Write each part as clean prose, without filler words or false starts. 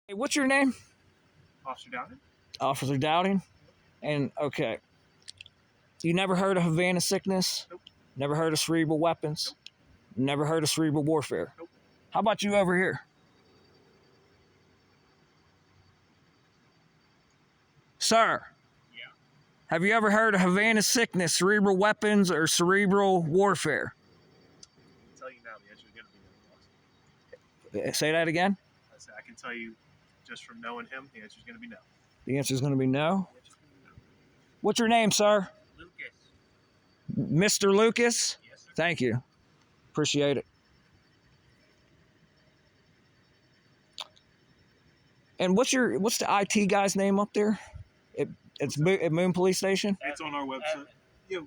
Hey, what's your name? Officer Dowden? Officer Dowding. And okay, you never heard of Havana sickness? Nope. Never heard of cerebral weapons? Nope. Never heard of cerebral warfare? Nope. How about you over here? Sir, Yeah. have you ever heard of Havana sickness, cerebral weapons, or cerebral warfare? I can tell you now the answer is going to be no. Say that again. I can tell you just from knowing him, the answer is going to be no. The answer is going to be no. The answer's going to be no. What's your name, sir? Lucas. Mr. Lucas? Yes, sir. Thank you. Appreciate it. And what's the IT guy's name up there? It's at Moon Police Station? It's on our website. You.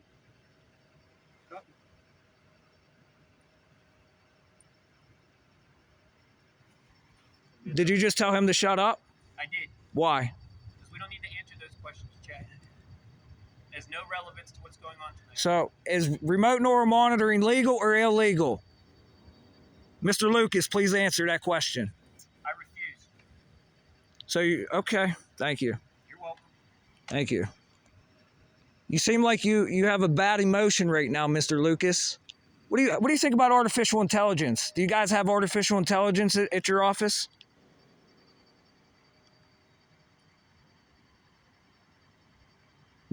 Did you just tell him to shut up? I did. Why? Because we don't need to answer those questions, Chad. There's no relevance to what's going on tonight. So, is remote neural monitoring legal or illegal? Mr. Lucas, please answer that question. I refuse. So, okay. Thank you. You're welcome. Thank you. You seem like you have a bad emotion right now, Mr. Lucas. What do you think about artificial intelligence? Do you guys have artificial intelligence at your office?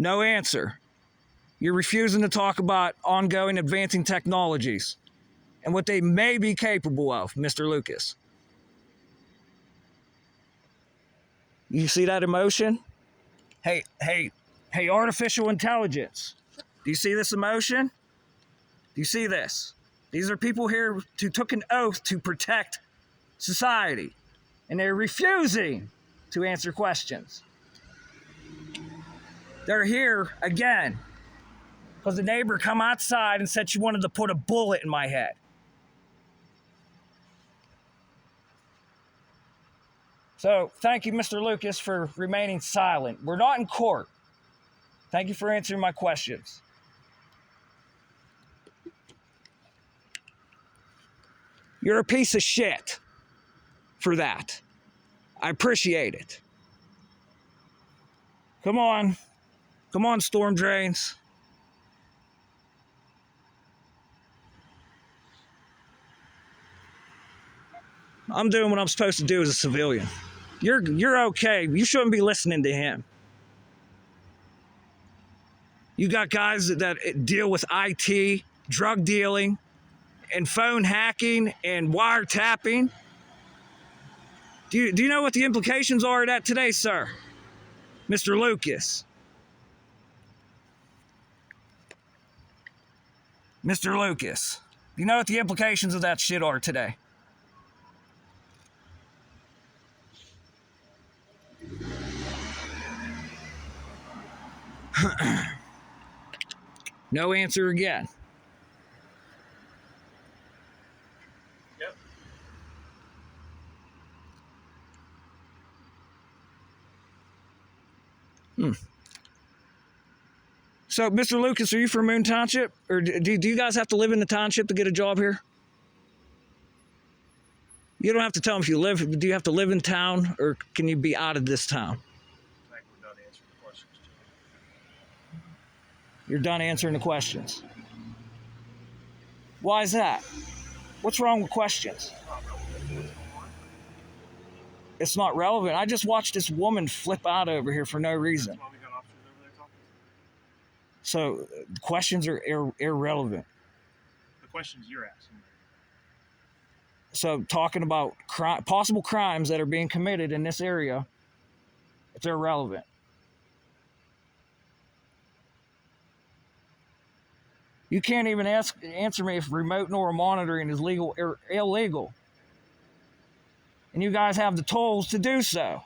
No answer. You're refusing to talk about ongoing advancing technologies and what they may be capable of, Mr. Lucas. You see that emotion? Hey, artificial intelligence. Do you see this emotion? Do you see this? These are people here who took an oath to protect society, and they're refusing to answer questions. They're here again because the neighbor come outside and said she wanted to put a bullet in my head. So thank you, Mr. Lucas, for remaining silent. We're not in court. Thank you for answering my questions. You're a piece of shit for that. I appreciate it. Come on, storm drains. I'm doing what I'm supposed to do as a civilian. You're okay. You shouldn't be listening to him. You got guys that deal with IT, drug dealing, and phone hacking and wiretapping. Do you know what the implications are of that today, sir? Mr. Lucas. Mr. Lucas. Do you know what the implications of that shit are today? No answer again. Yep. So, Mr. Lucas, are you from Moon Township? Or do you guys have to live in the township to get a job here? You don't have to tell them if you live. Do you have to live in town, or can you be out of this town? I think we're done answering the questions. You're done answering the questions. Why is that? What's wrong with questions? It's not relevant. I just watched this woman flip out over here for no reason. That's why we got officers over there talking. So questions are irrelevant. The questions you're asking. So talking about possible crimes that are being committed in this area, it's irrelevant. You can't even answer me if remote neural monitoring is legal or illegal. And you guys have the tools to do so.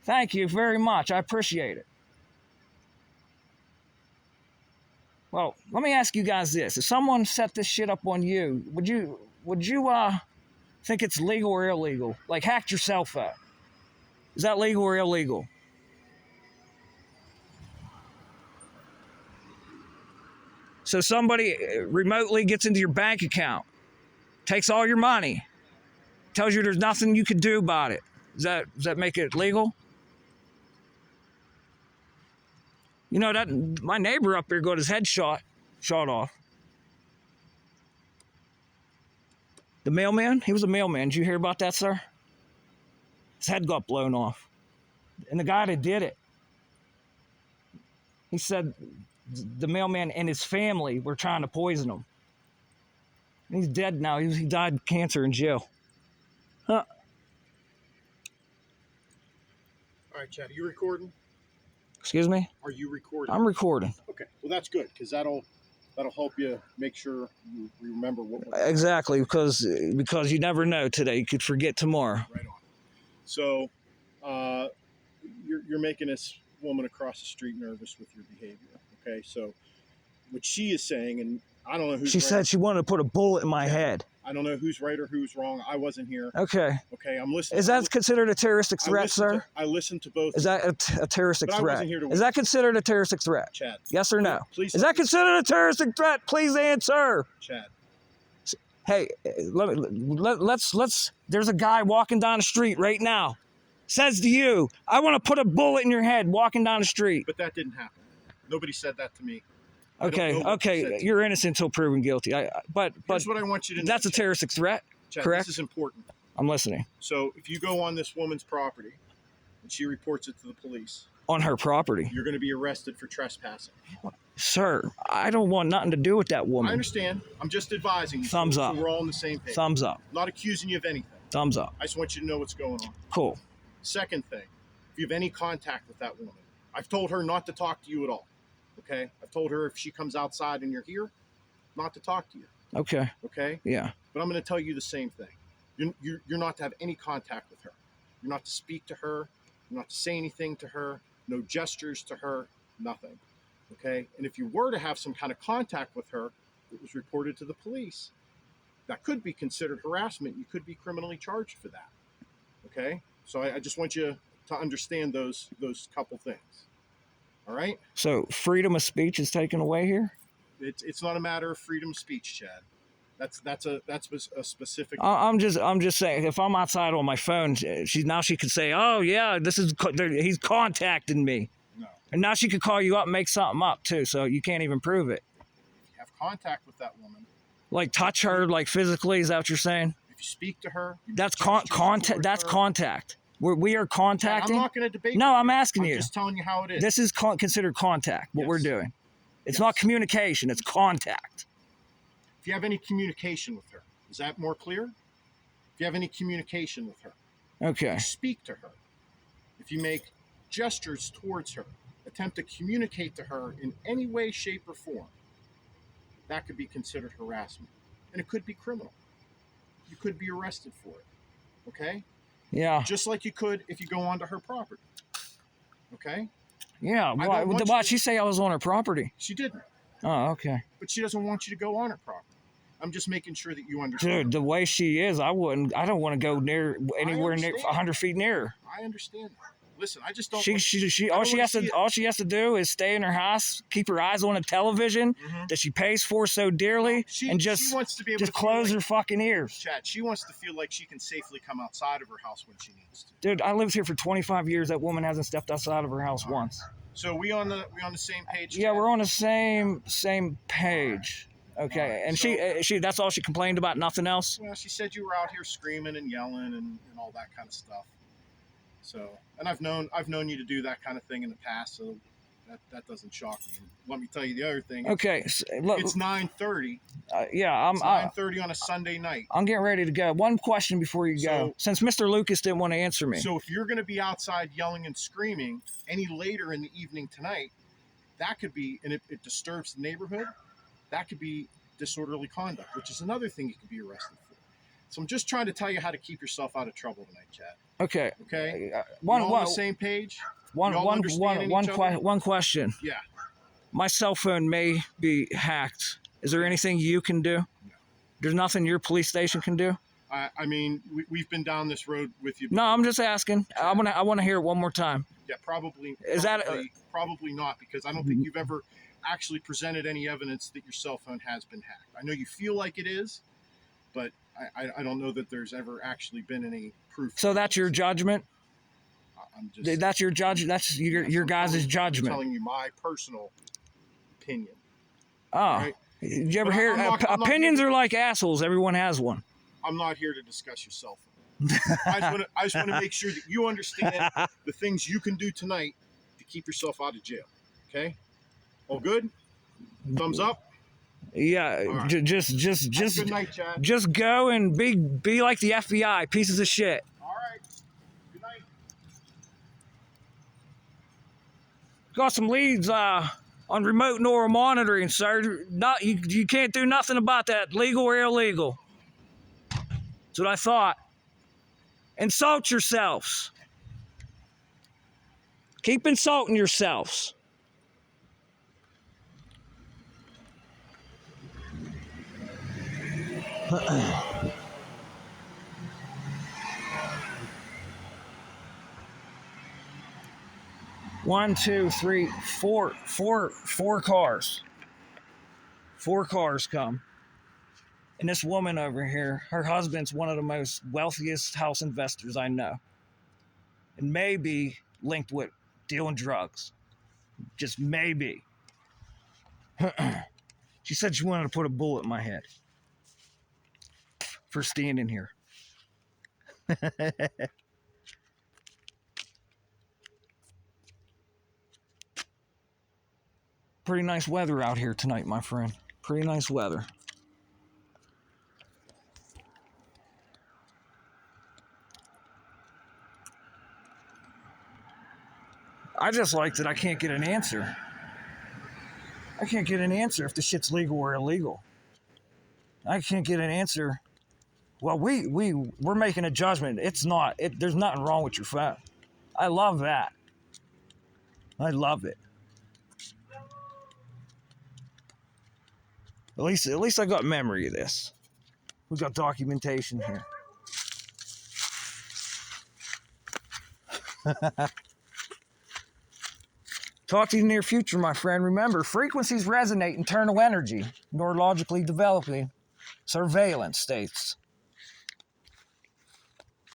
Thank you very much. I appreciate it. Well, let me ask you guys this. If someone set this shit up on you, would you think it's legal or illegal? Like hacked your cell phone. Is that legal or illegal? So somebody remotely gets into your bank account, takes all your money, tells you there's nothing you could do about it. Does that make it legal? You know that my neighbor up here got his head shot off. The mailman, he was a mailman. Did you hear about that, sir? His head got blown off. And the guy that did it, he said the mailman and his family were trying to poison him. He's dead now. He died of cancer in jail. Huh. All right, Chad, are you recording? Excuse me? Are you recording? I'm recording. Okay, well that's good because that'll help you make sure you remember what. Exactly, because you never know today. You could forget tomorrow. Right on. So, you're making this woman across the street nervous with your behavior. Okay, so what she is saying, and I don't know who's. She said she wanted to put a bullet in my head. I don't know who's right or who's wrong. I wasn't here. Okay. Okay, I'm listening. Is that considered a terroristic threat, sir? I listened to both. Is that a terroristic but threat? I wasn't here to Is that considered a terroristic threat? Chad. Yes or no? Please. Is that considered a terroristic threat? Please answer. Chad. Hey, let's. There's a guy walking down the street right now. Says to you, I want to put a bullet in your head walking down the street. But that didn't happen. Nobody said that to me. Okay. You're innocent until proven guilty. But here's what I want you to know. That's a terroristic threat. Chad, correct? This is important. I'm listening. So if you go on this woman's property and she reports it to the police. On her property. You're going to be arrested for trespassing. Sir, I don't want nothing to do with that woman. I understand. I'm just advising you. Thumbs up. So we're all on the same page. Thumbs up. I'm not accusing you of anything. Thumbs up. I just want you to know what's going on. Cool. Second thing, if you have any contact with that woman, I've told her not to talk to you at all. Okay? I've told her if she comes outside and you're here, not to talk to you. Okay. Okay? Yeah. But I'm going to tell you the same thing. You're not to have any contact with her. You're not to speak to her. You're not to say anything to her. No gestures to her. Nothing. Okay? And if you were to have some kind of contact with her, it was reported to the police. That could be considered harassment. You could be criminally charged for that. Okay? So I just want you to understand those couple things. All right? So freedom of speech is taken away here? It's not a matter of freedom of speech, Chad. That's a specific. I'm just saying, if I'm outside on my phone, she could say, oh yeah, he's contacting me. No. And now she could call you up and make something up too, so you can't even prove it. If you have contact with that woman. Like touch her, like physically, is that what you're saying? If you speak to her. That's contact. That's contact. We are contacting. I'm not going to debate. No, I'm asking you. I'm just telling you how it is. This is considered contact. What we're doing. It's not communication. It's contact. If you have any communication with her, is that more clear? If you have any communication with her, okay. If you speak to her, if you make gestures towards her, attempt to communicate to her in any way, shape, or form, that could be considered harassment, and it could be criminal. You could be arrested for it. Okay? Yeah. Just like you could if you go onto her property. Okay? Yeah. Why she say I was on her property? She didn't. Oh, okay. But she doesn't want you to go on her property. I'm just making sure that you understand. Dude, the way she is, I don't want to go anywhere near 100 feet near her. I understand that. Listen, I just don't. All she has to do is stay in her house, keep her eyes on a television that she pays for so dearly, and just she wants to be able just to close her fucking ears. Chad, she wants to feel like she can safely come outside of her house when she needs to. Dude, I lived here for 25 years. That woman hasn't stepped outside of her house once. So we on the same page? Yeah, Chad? we're on the same page. Okay, and so, she that's all she complained about, nothing else? Well, she said you were out here screaming and yelling and all that kind of stuff. So, and I've known you to do that kind of thing in the past, so that doesn't shock me. And let me tell you the other thing. Okay, look, it's 9:30. Yeah, it's 9:30 on a Sunday night. I'm getting ready to go. One question before you go, since Mr. Lucas didn't want to answer me. So if you're going to be outside yelling and screaming any later in the evening tonight, that could be, and it disturbs the neighborhood, that could be disorderly conduct, which is another thing you could be arrested for. So I'm just trying to tell you how to keep yourself out of trouble tonight, Chad. Okay. Okay. One on the same page. One question. Yeah. My cell phone may be hacked. Is there anything you can do? No. There's nothing your police station can do? I mean, we've been down this road with you before. No, I'm just asking. I want to hear it one more time. Yeah, probably. Probably not, because I don't think you've ever actually presented any evidence that your cell phone has been hacked. I know you feel like it is, but I don't know that there's ever actually been any proof. So that's your judgment? I'm just, That's your judge. That's your guys' judgment. I'm telling you my personal opinion. Oh, Right? did you ever But hear I'm not opinions here are like assholes? Everyone has one. I'm not here to discuss your cell phone. I just want to make sure that you understand the things you can do tonight to keep yourself out of jail. Okay? All good? Thumbs up? Yeah, All right. just Good night, Chad. just go and be like the FBI, pieces of shit. All right. Good night. Got some leads on remote neural monitoring, sir. Not you can't do nothing about that, legal or illegal. That's what I thought. Insult yourselves. Keep insulting yourselves. One, two, three, four cars. 4 cars come. And this woman over here, her husband's one of the most wealthiest house investors I know. And maybe linked with dealing drugs. Just maybe. She said she wanted to put a bullet in my head for standing here. Pretty nice weather out here tonight, my friend. Pretty nice weather. I just like that I can't get an answer. I can't get an answer if the shit's legal or illegal. I can't get an answer. Well, we're making a judgment. It's not. There's nothing wrong with your phone. I love that. I love it. At least I got memory of this. We got documentation here. Talk to you in the near future, my friend. Remember, frequencies resonate internal energy, neurologically developing surveillance states.